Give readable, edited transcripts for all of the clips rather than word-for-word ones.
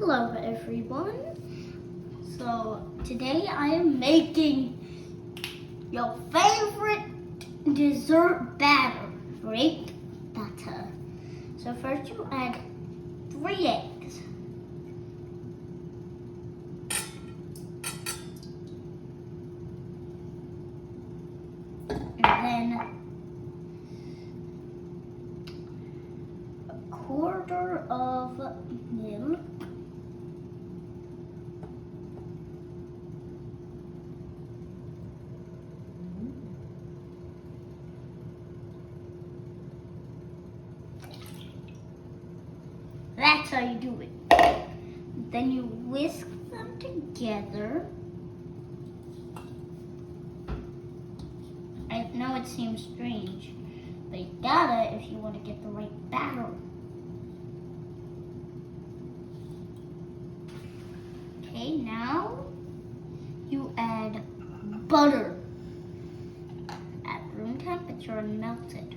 Hello everyone. So today I am making your favorite dessert batter, grape batter. So first you add 3 eggs. And then a quarter of milk. That's how you do it. Then you whisk them together. I know it seems strange, but you gotta if you want to get the right batter. Okay, now you add butter at room temperature and melt it.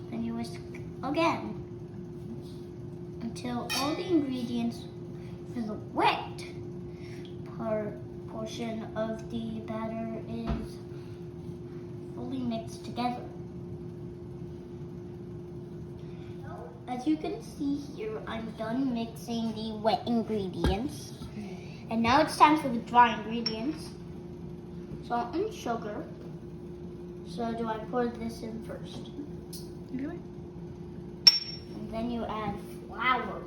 Then you whisk again until all the ingredients for the wet portion of the batter is fully mixed together. As you can see here, I'm done mixing the wet ingredients. And now it's time for the dry ingredients. Salt and sugar. So do I pour this in first? Really? And then you add flour.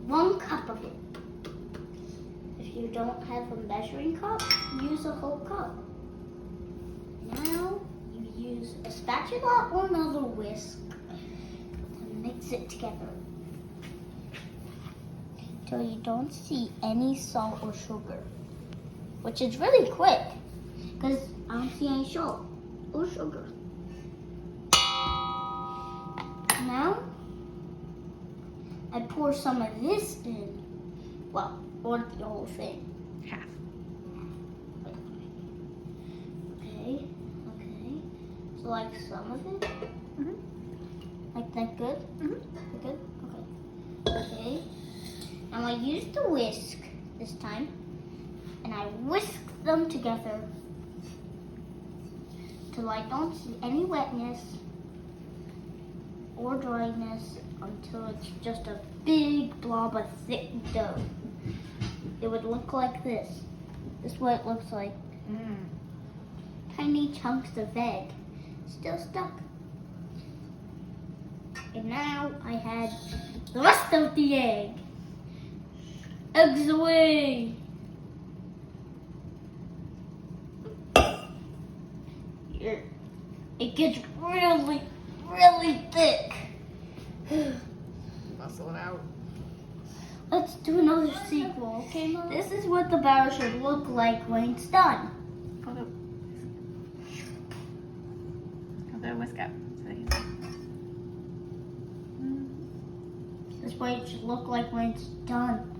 1 cup of it. If you don't have a measuring cup, use a whole cup. Now you use a spatula or another whisk to mix it together until you don't see any salt or sugar, which is really quick because I don't see any salt or sugar. Now I pour some of this in, well, or the whole thing. Half. Okay. So like some of it? Mhm. Like that good? Mhm. Good? Okay. Now I use the whisk this time, and I whisk them together till I don't see any wetness or dryness until it's just a big blob of thick dough. It would look like this. This is what it looks like. Tiny chunks of egg still stuck. And now I had the rest of the egg. Eggs away! Here. It gets really, really thick. Muscle it out. Let's do another sequel, okay, Mom? This is what the batter should look like when it's done. Hold up. Hold that whisk out. This is what it should look like when it's done.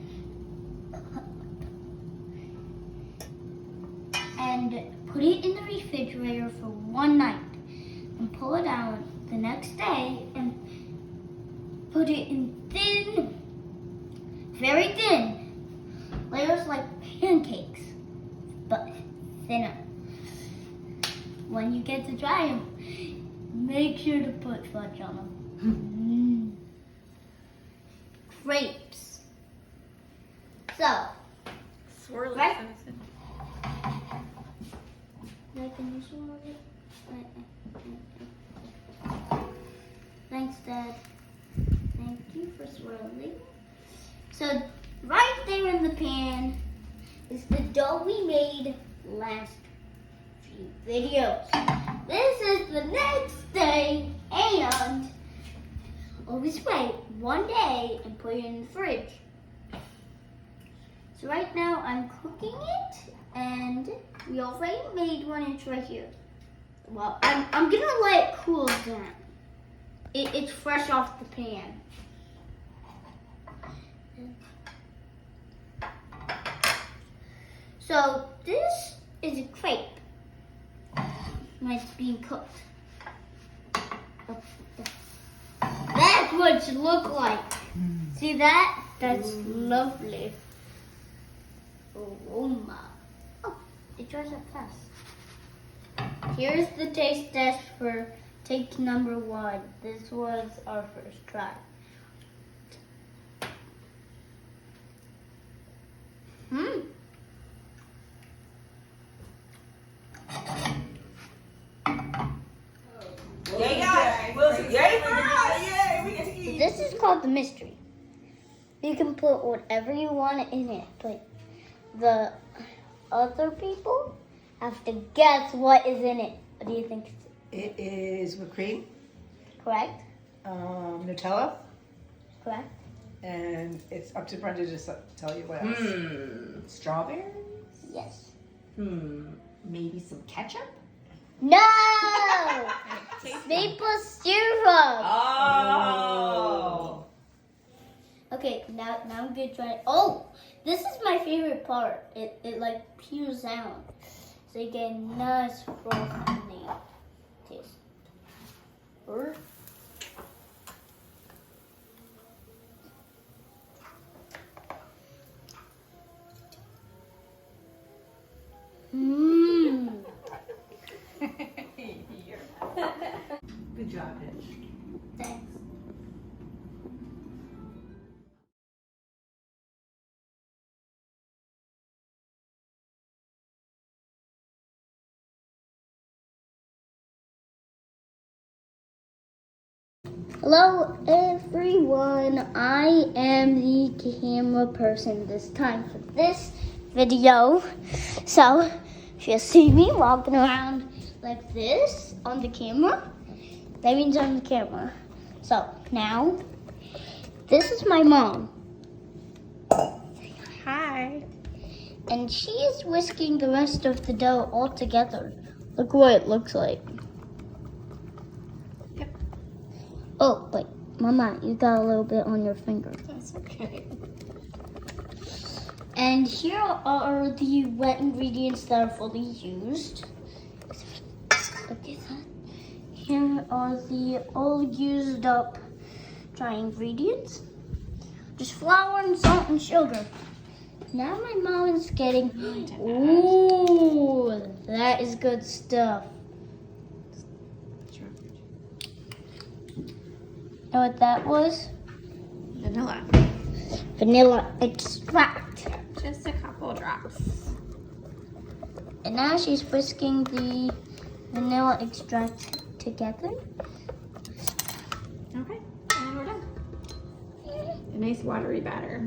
And put it in the refrigerator for 1 night. And pull it out the next day and put it in thin, very thin layers like pancakes, but thinner. When you get to try them, make sure to put fudge on them. Crepes. So, Swirl it. Right. Can you swirl it? Thanks, Dad. Thank you for swirling. So, right there in the pan is the dough we made last few videos. This is the next day, and always wait 1 day and put it in the fridge. So right now I'm cooking it, and we already made 1 inch right here. Well, I'm gonna let it cool down. It's fresh off the pan. So this is a crepe when it's being cooked. That's what it looks like. See that? That's lovely. Aroma. Oh, it dries up fast. Here's the taste test for take number 1. This was our first try. This is called the mystery. You can put whatever you want in it, but the other people have to guess what is in it. What do you think? It is whipped cream, Correct? Nutella, Correct? and it's up to Brenda to just tell you what else. Strawberries? Yes. Maybe some ketchup? No! Maple syrup. Oh! Okay, now I'm gonna try. Oh, this is my favorite part. It like peels out, so you get a nice frothy taste. Mmm. Good job, Hitch. Thanks. Hello everyone, I am the camera person this time for this video. So, if you see me walking around like this on the camera, that means I'm the camera. So, now, this is my mom. Hi. And she is whisking the rest of the dough all together. Look what it looks like. Yep. Oh, wait, Mama, you got a little bit on your finger. That's okay. And here are the wet ingredients that are fully used. Look at that. Here are the all used up dry ingredients. Just flour and salt and sugar. Now my mom is getting, ooh, that is good stuff. Know what that was? Vanilla. Vanilla extract. Just a couple drops. And now she's whisking the vanilla extract together. Okay, and we're done. A nice watery batter.